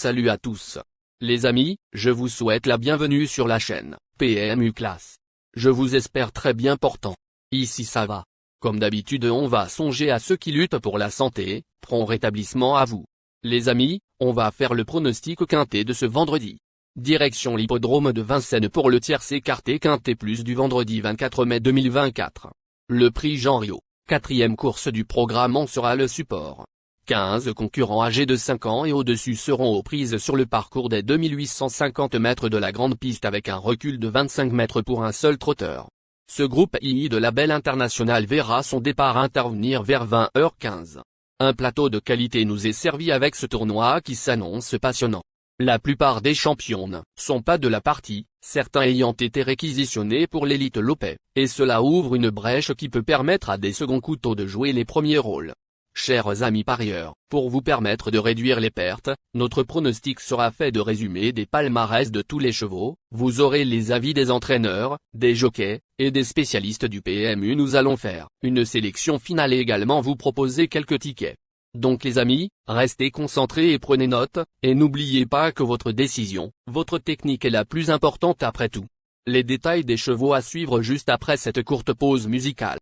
Salut à tous. Les amis, je vous souhaite la bienvenue sur la chaîne PMU Classe. Je vous espère très bien portant. Ici ça va. Comme d'habitude on va songer à ceux qui luttent pour la santé, prompt rétablissement à vous. Les amis, on va faire le pronostic quintet de ce vendredi. Direction l'hippodrome de Vincennes pour le tiercé écarté quintet plus du vendredi 24 mai 2024. Le prix Jean Riot, 4e course du programme en sera le support. 15 concurrents âgés de 5 ans et au-dessus seront aux prises sur le parcours des 2850 mètres de la grande piste avec un recul de 25 mètres pour un seul trotteur. Ce groupe II de label international verra son départ intervenir vers 20h15. Un plateau de qualité nous est servi avec ce tournoi qui s'annonce passionnant. La plupart des champions ne sont pas de la partie, certains ayant été réquisitionnés pour l'élite Lopet, et cela ouvre une brèche qui peut permettre à des seconds couteaux de jouer les premiers rôles. Chers amis parieurs, pour vous permettre de réduire les pertes, notre pronostic sera fait de résumés des palmarès de tous les chevaux, vous aurez les avis des entraîneurs, des jockeys, et des spécialistes du PMU. Nous allons faire une sélection finale et également vous proposer quelques tickets. Donc les amis, restez concentrés et prenez note, et n'oubliez pas que votre décision, votre technique est la plus importante après tout. Les détails des chevaux à suivre juste après cette courte pause musicale.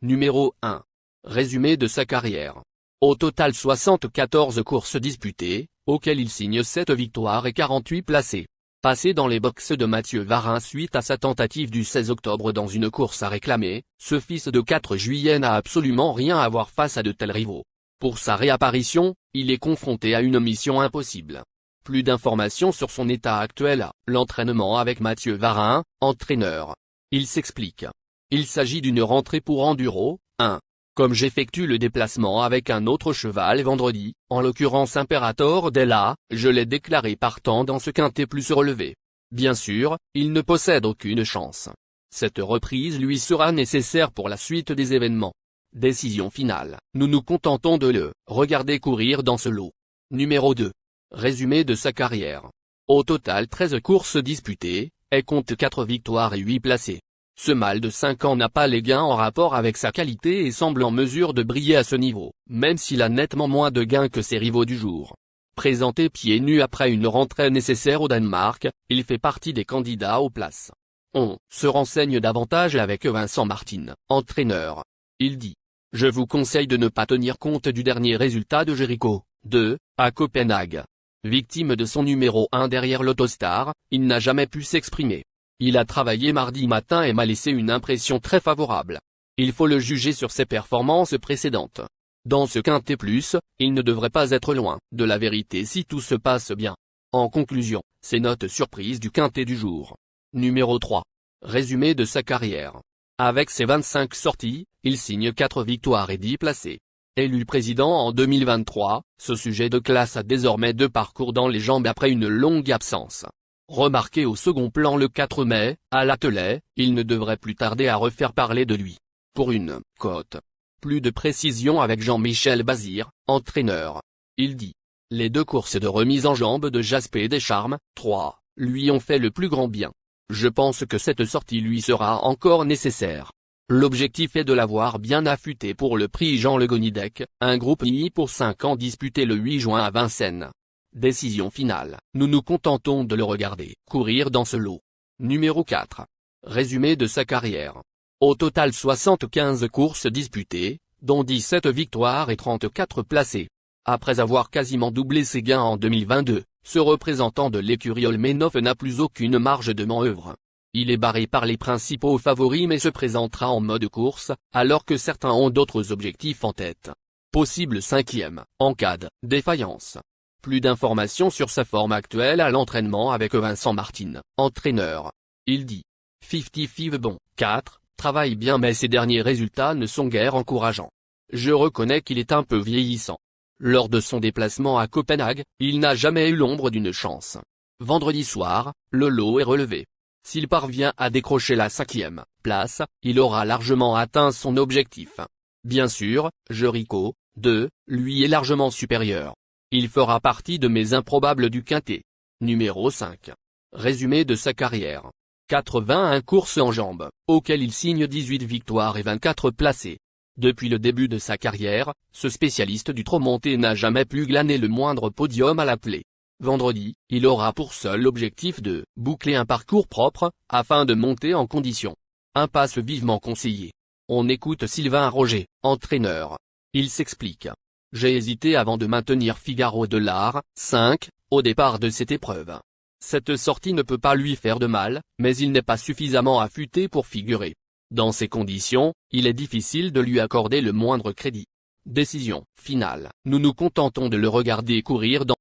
Numéro 1. Résumé de sa carrière. Au total 74 courses disputées, auxquelles il signe 7 victoires et 48 placés. Passé dans les boxes de Mathieu Varin suite à sa tentative du 16 octobre dans une course à réclamer, ce fils de 4 juillet n'a absolument rien à voir face à de tels rivaux. Pour sa réapparition, il est confronté à une mission impossible. Plus d'informations sur son état actuel, l'entraînement avec Mathieu Varin, entraîneur. Il s'explique. Il s'agit d'une rentrée pour enduro, 1. Comme j'effectue le déplacement avec un autre cheval vendredi, en l'occurrence Imperator Della, je l'ai déclaré partant dans ce quintet plus relevé. Bien sûr, il ne possède aucune chance. Cette reprise lui sera nécessaire pour la suite des événements. Décision finale, nous nous contentons de le regarder courir dans ce lot. Numéro 2. Résumé de sa carrière. Au total 13 courses disputées, elle compte 4 victoires et 8 placés. Ce mâle de 5 ans n'a pas les gains en rapport avec sa qualité et semble en mesure de briller à ce niveau, même s'il a nettement moins de gains que ses rivaux du jour. Présenté pieds nus après une rentrée nécessaire au Danemark, il fait partie des candidats aux places. On se renseigne davantage avec Vincent Martin, entraîneur. Il dit: je vous conseille de ne pas tenir compte du dernier résultat de Jericho, 2, à Copenhague. Victime de son numéro 1 derrière l'Autostar, il n'a jamais pu s'exprimer. Il a travaillé mardi matin et m'a laissé une impression très favorable. Il faut le juger sur ses performances précédentes. Dans ce quintet plus, il ne devrait pas être loin de la vérité si tout se passe bien. En conclusion, ces notes surprises du quintet du jour. Numéro 3. Résumé de sa carrière. Avec ses 25 sorties, il signe 4 victoires et 10 placés. Élu président en 2023, ce sujet de classe a désormais 2 parcours dans les jambes après une longue absence. Remarqué au second plan le 4 mai, à l'atelier, il ne devrait plus tarder à refaire parler de lui. Pour une cote. Plus de précision avec Jean-Michel Bazir, entraîneur. Il dit: les 2 courses de remise en jambes de Jaspé Descharmes, 3, lui ont fait le plus grand bien. Je pense que cette sortie lui sera encore nécessaire. L'objectif est de l'avoir bien affûté pour le prix Jean Le Gonidec, un groupe II pour 5 ans disputé le 8 juin à Vincennes. Décision finale, nous nous contentons de le regarder courir dans ce lot. Numéro 4. Résumé de sa carrière. Au total 75 courses disputées, dont 17 victoires et 34 placés. Après avoir quasiment doublé ses gains en 2022, ce représentant de l'écurie Olmenov n'a plus aucune marge de manœuvre. Il est barré par les principaux favoris mais se présentera en mode course, alors que certains ont d'autres objectifs en tête. Possible 5e, en cas de défaillance. Plus d'informations sur sa forme actuelle à l'entraînement avec Vincent Martin, entraîneur. Il dit: 55 bon, 4, travaille bien mais ses derniers résultats ne sont guère encourageants. Je reconnais qu'il est un peu vieillissant. Lors de son déplacement à Copenhague, il n'a jamais eu l'ombre d'une chance. Vendredi soir, le lot est relevé. S'il parvient à décrocher la 5e place, il aura largement atteint son objectif. Bien sûr, Jericho, 2, lui est largement supérieur. Il fera partie de mes improbables du quintet. Numéro 5. Résumé de sa carrière. 81 courses en jambes, auxquelles il signe 18 victoires et 24 placés. Depuis le début de sa carrière, ce spécialiste du trot monté n'a jamais pu glaner le moindre podium à l'appelé. Vendredi, il aura pour seul objectif de boucler un parcours propre, afin de monter en condition. Un passe vivement conseillé. On écoute Sylvain Roger, entraîneur. Il s'explique. J'ai hésité avant de maintenir Figaro de l'Art, 5, au départ de cette épreuve. Cette sortie ne peut pas lui faire de mal, mais il n'est pas suffisamment affûté pour figurer. Dans ces conditions, il est difficile de lui accorder le moindre crédit. Décision finale. Nous nous contentons de le regarder courir dans.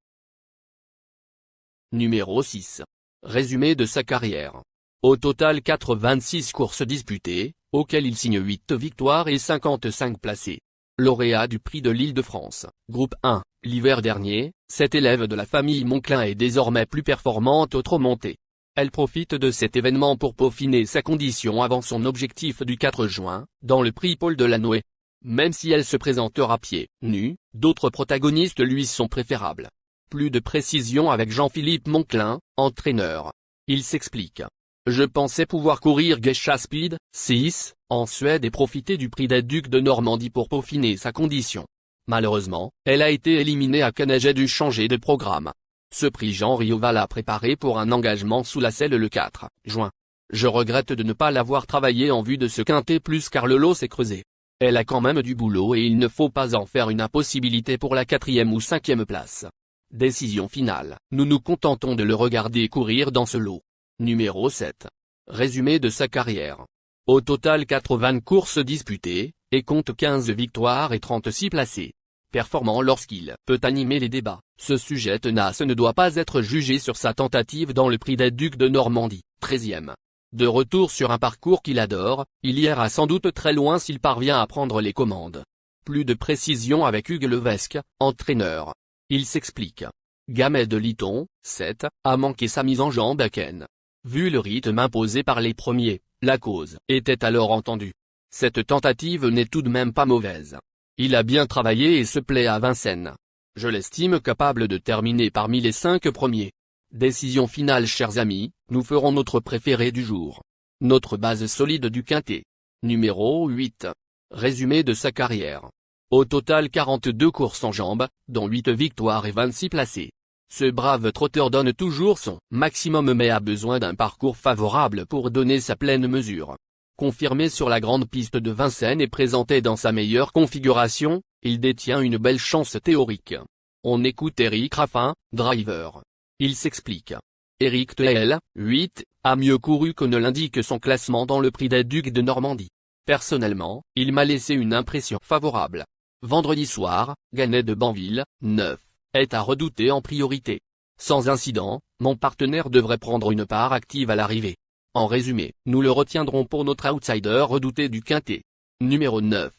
Numéro 6. Résumé de sa carrière. Au total 86 courses disputées, auxquelles il signe 8 victoires et 55 placés. Lauréat du prix de l'Île-de-France, groupe 1, l'hiver dernier, cet élève de la famille Monclin est désormais plus performante au trot monté. Elle profite de cet événement pour peaufiner sa condition avant son objectif du 4 juin, dans le prix Paul Delanoë. Même si elle se présentera pieds nus, d'autres protagonistes lui sont préférables. Plus de précision avec Jean-Philippe Monclin, entraîneur. Il s'explique. Je pensais pouvoir courir Geisha Speed, 6, en Suède et profiter du prix des Ducs de Normandie pour peaufiner sa condition. Malheureusement, elle a été éliminée à Cannes et j'ai dû changer de programme. Ce prix Jean Riova l'a préparé pour un engagement sous la selle le 4 juin. Je regrette de ne pas l'avoir travaillé en vue de ce quintet plus car le lot s'est creusé. Elle a quand même du boulot et il ne faut pas en faire une impossibilité pour la 4e ou 5e place. Décision finale. Nous nous contentons de le regarder courir dans ce lot. Numéro 7. Résumé de sa carrière. Au total 80 courses disputées, et compte 15 victoires et 36 placés. Performant lorsqu'il peut animer les débats, ce sujet tenace ne doit pas être jugé sur sa tentative dans le prix des Ducs de Normandie, 13e. De retour sur un parcours qu'il adore, il ira sans doute très loin s'il parvient à prendre les commandes. Plus de précision avec Hugues Levesque, entraîneur. Il s'explique. Gamet de Liton, 7, a manqué sa mise en jambe à Cannes. Vu le rythme imposé par les premiers, la cause était alors entendue. Cette tentative n'est tout de même pas mauvaise. Il a bien travaillé et se plaît à Vincennes. Je l'estime capable de terminer parmi les 5 premiers. Décision finale chers amis, nous ferons notre préféré du jour. Notre base solide du quintet. Numéro 8. Résumé de sa carrière. Au total 42 courses en jambes, dont 8 victoires et 26 placés. Ce brave trotteur donne toujours son maximum mais a besoin d'un parcours favorable pour donner sa pleine mesure. Confirmé sur la grande piste de Vincennes et présenté dans sa meilleure configuration, il détient une belle chance théorique. On écoute Éric Raffin, driver. Il s'explique. Éric TL, 8, a mieux couru que ne l'indique son classement dans le prix des Ducs de Normandie. Personnellement, il m'a laissé une impression favorable. Vendredi soir, Ganet de Banville, 9, est à redouter en priorité. Sans incident, mon partenaire devrait prendre une part active à l'arrivée. En résumé, nous le retiendrons pour notre outsider redouté du quintet. Numéro 9.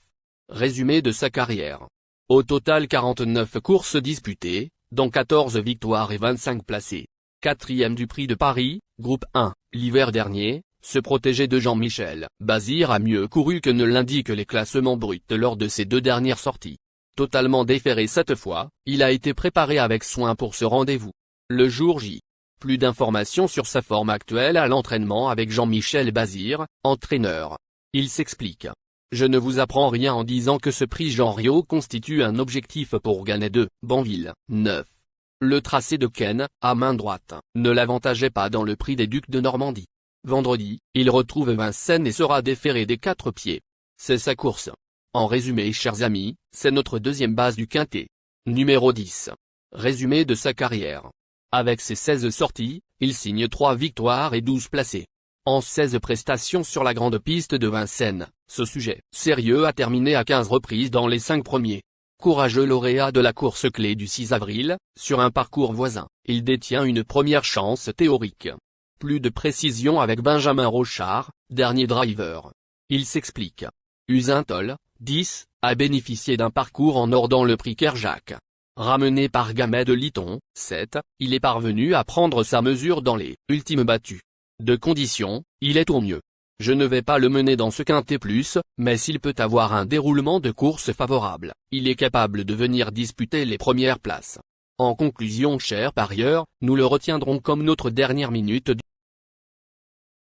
Résumé de sa carrière. Au total 49 courses disputées, dont 14 victoires et 25 placés. 4e du prix de Paris, groupe 1, l'hiver dernier, se protéger de Jean-Michel Bazir a mieux couru que ne l'indiquent les classements bruts lors de ses 2 dernières sorties. Totalement déféré cette fois, il a été préparé avec soin pour ce rendez-vous. Le jour J. Plus d'informations sur sa forme actuelle à l'entraînement avec Jean-Michel Bazir, entraîneur. Il s'explique. Je ne vous apprends rien en disant que ce prix Jean Riot constitue un objectif pour Ganet de Banville, 9. Le tracé de Cannes, à main droite, ne l'avantageait pas dans le prix des Ducs de Normandie. Vendredi, il retrouve Vincennes et sera déféré des 4 pieds. C'est sa course. En résumé chers amis, c'est notre deuxième base du quintet. Numéro 10. Résumé de sa carrière. Avec ses 16 sorties, il signe 3 victoires et 12 placés. En 16 prestations sur la grande piste de Vincennes, ce sujet sérieux a terminé à 15 reprises dans les 5 premiers. Courageux lauréat de la course clé du 6 avril, sur un parcours voisin, il détient une première chance théorique. Plus de précision avec Benjamin Rochard, dernier driver. Il s'explique. Usain Toll, 10, a bénéficié d'un parcours en or dans le prix Kerjak. Ramené par Gamet de Liton, 7, il est parvenu à prendre sa mesure dans les ultimes battues. De conditions, il est au mieux. Je ne vais pas le mener dans ce quintet plus, mais s'il peut avoir un déroulement de course favorable, il est capable de venir disputer les premières places. En conclusion chers parieurs, nous le retiendrons comme notre dernière minute.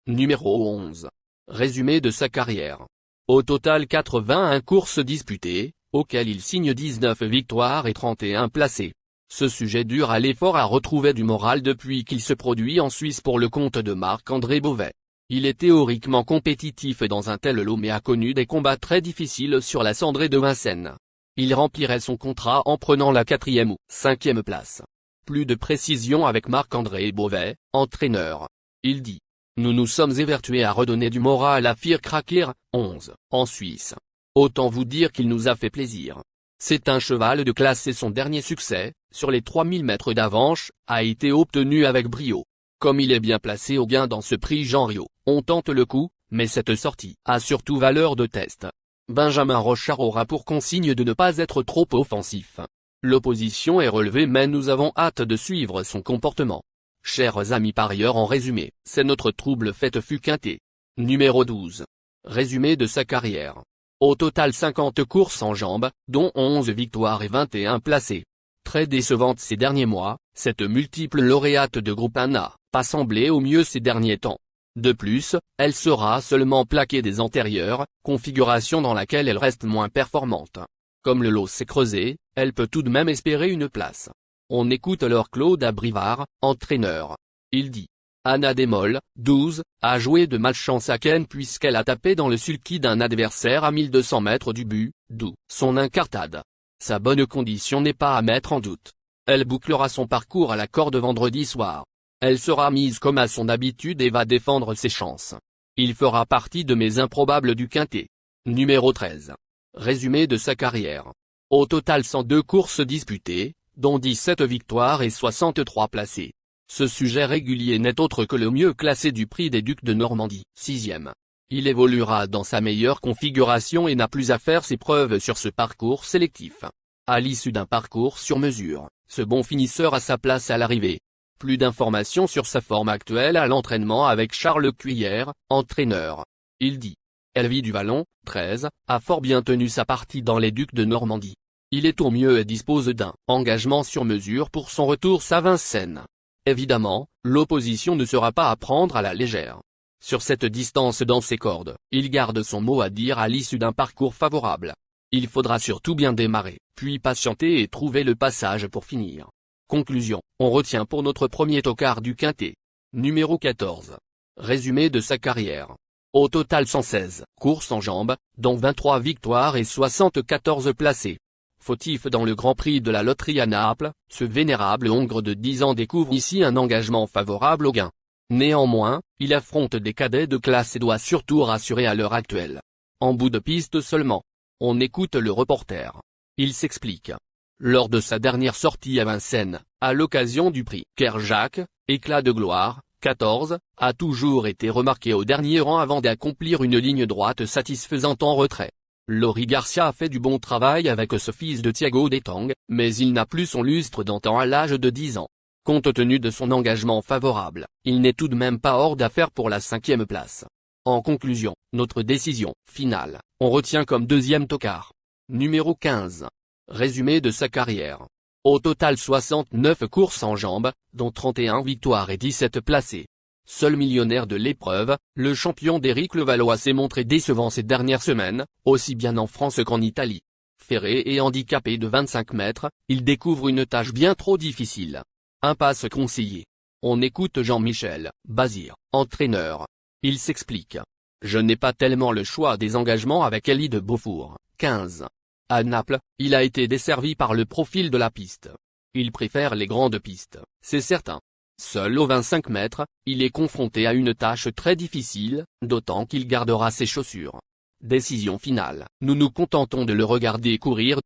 Numéro 11. Résumé de sa carrière. Au total 81 courses disputées, auxquelles il signe 19 victoires et 31 placés. Ce sujet dur à l'effort a retrouvé du moral depuis qu'il se produit en Suisse pour le compte de Marc-André Beauvais. Il est théoriquement compétitif dans un tel lot mais a connu des combats très difficiles sur la cendrée de Vincennes. Il remplirait son contrat en prenant la 4e ou 5e place. Plus de précision avec Marc-André Beauvais, entraîneur. Il dit: nous nous sommes évertués à redonner du moral à Firecracker, 11, en Suisse. Autant vous dire qu'il nous a fait plaisir. C'est un cheval de classe et son dernier succès, sur les 3000 mètres d'Avanches, a été obtenu avec brio. Comme il est bien placé au gain dans ce prix Jean Riot, on tente le coup, mais cette sortie a surtout valeur de test. Benjamin Rochard aura pour consigne de ne pas être trop offensif. L'opposition est relevée mais nous avons hâte de suivre son comportement. Chers amis parieurs, en résumé, c'est notre trouble fête fut quinté. Numéro 12. Résumé de sa carrière. Au total 50 courses en jambes, dont 11 victoires et 21 placés. Très décevante ces derniers mois, cette multiple lauréate de groupe 1 n'a pas semblé au mieux ces derniers temps. De plus, elle sera seulement plaquée des antérieures, configuration dans laquelle elle reste moins performante. Comme le lot s'est creusé, elle peut tout de même espérer une place. On écoute alors Claude Abrivard, entraîneur. Il dit: Anna Desmolles, 12, a joué de malchance à Ken puisqu'elle a tapé dans le sulky d'un adversaire à 1200 mètres du but, d'où son incartade. Sa bonne condition n'est pas à mettre en doute. Elle bouclera son parcours à la corde vendredi soir. Elle sera mise comme à son habitude et va défendre ses chances. Il fera partie de mes improbables du quintet. Numéro 13. Résumé de sa carrière. Au total 102 courses disputées, dont 17 victoires et 63 placés. Ce sujet régulier n'est autre que le mieux classé du prix des Ducs de Normandie, 6e. Il évoluera dans sa meilleure configuration et n'a plus à faire ses preuves sur ce parcours sélectif. À l'issue d'un parcours sur mesure, ce bon finisseur a sa place à l'arrivée. Plus d'informations sur sa forme actuelle à l'entraînement avec Charles Cuillère, entraîneur. Il dit: Elvie Duvallon, 13, a fort bien tenu sa partie dans les Ducs de Normandie. Il est au mieux et dispose d'un engagement sur mesure pour son retour à Vincennes. Évidemment, l'opposition ne sera pas à prendre à la légère. Sur cette distance dans ses cordes, il garde son mot à dire à l'issue d'un parcours favorable. Il faudra surtout bien démarrer, puis patienter et trouver le passage pour finir. Conclusion, on retient pour notre premier tocard du quintet. Numéro 14. Résumé de sa carrière. Au total 116 courses en jambes, dont 23 victoires et 74 placés. Fautif dans le Grand Prix de la loterie à Naples, ce vénérable hongre de 10 ans découvre ici un engagement favorable au gain. Néanmoins, il affronte des cadets de classe et doit surtout rassurer à l'heure actuelle. En bout de piste seulement. On écoute le reporter. Il s'explique. Lors de sa dernière sortie à Vincennes, à l'occasion du prix Kerjak, éclat de gloire, 14, a toujours été remarqué au dernier rang avant d'accomplir une ligne droite satisfaisante en retrait. Laurie Garcia a fait du bon travail avec ce fils de Thiago Détang, mais il n'a plus son lustre d'antan à l'âge de 10 ans. Compte tenu de son engagement favorable, il n'est tout de même pas hors d'affaire pour la 5e place. En conclusion, notre décision finale, on retient comme deuxième tocard. Numéro 15. Résumé de sa carrière. Au total 69 courses en jambes, dont 31 victoires et 17 placés. Seul millionnaire de l'épreuve, le champion d'Éric Levallois s'est montré décevant ces dernières semaines, aussi bien en France qu'en Italie. Ferré et handicapé de 25 mètres, il découvre une tâche bien trop difficile. Impasse conseillé. On écoute Jean-Michel Bazir, entraîneur. Il s'explique. Je n'ai pas tellement le choix des engagements avec Elie de Beaufour, 15. À Naples, il a été desservi par le profil de la piste. Il préfère les grandes pistes, c'est certain. Seul aux 25 mètres, il est confronté à une tâche très difficile, d'autant qu'il gardera ses chaussures. Décision finale, nous nous contentons de le regarder courir.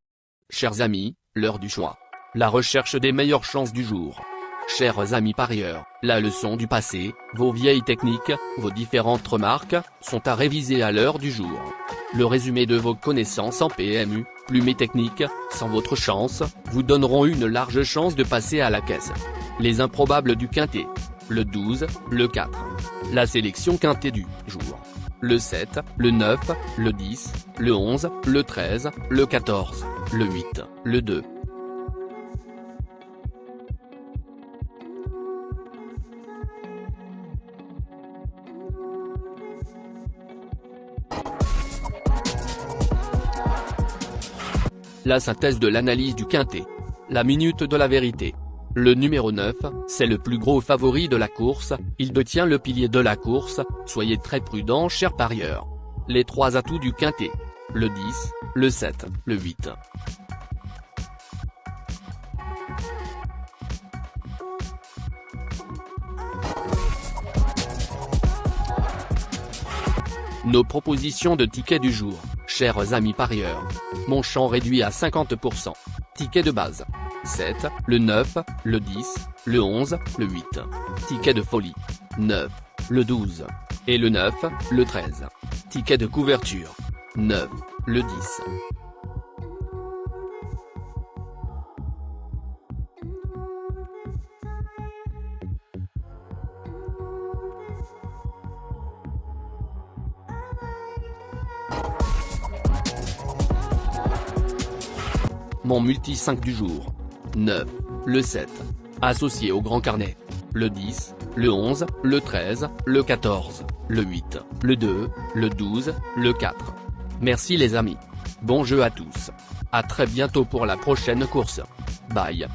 Chers amis, l'heure du choix. La recherche des meilleures chances du jour. Chers amis parieurs, la leçon du passé, vos vieilles techniques, vos différentes remarques, sont à réviser à l'heure du jour. Le résumé de vos connaissances en PMU, plumes et techniques, sans votre chance, vous donneront une large chance de passer à la caisse. Les improbables du quintet. Le 12, le 4. La sélection quintet du jour. Le 7, le 9, le 10, le 11, le 13, le 14, le 8, le 2. La synthèse de l'analyse du quintet. La minute de la vérité. Le numéro 9, c'est le plus gros favori de la course, il détient le pilier de la course, soyez très prudents chers parieurs. Les 3 atouts du quintet. Le 10, le 7, le 8. Nos propositions de tickets du jour, chers amis parieurs. Mon champ réduit à 50%. Ticket de base. 7, le 9, le 10, le 11, le 8. Ticket de folie. 9, le 12. Et le 9, le 13. Ticket de couverture. 9, le 10. Mon multi 5 du jour. 9, le 7. Associé au grand carnet. Le 10, le 11, le 13, le 14, le 8, le 2, le 12, le 4. Merci les amis. Bon jeu à tous. À très bientôt pour la prochaine course. Bye.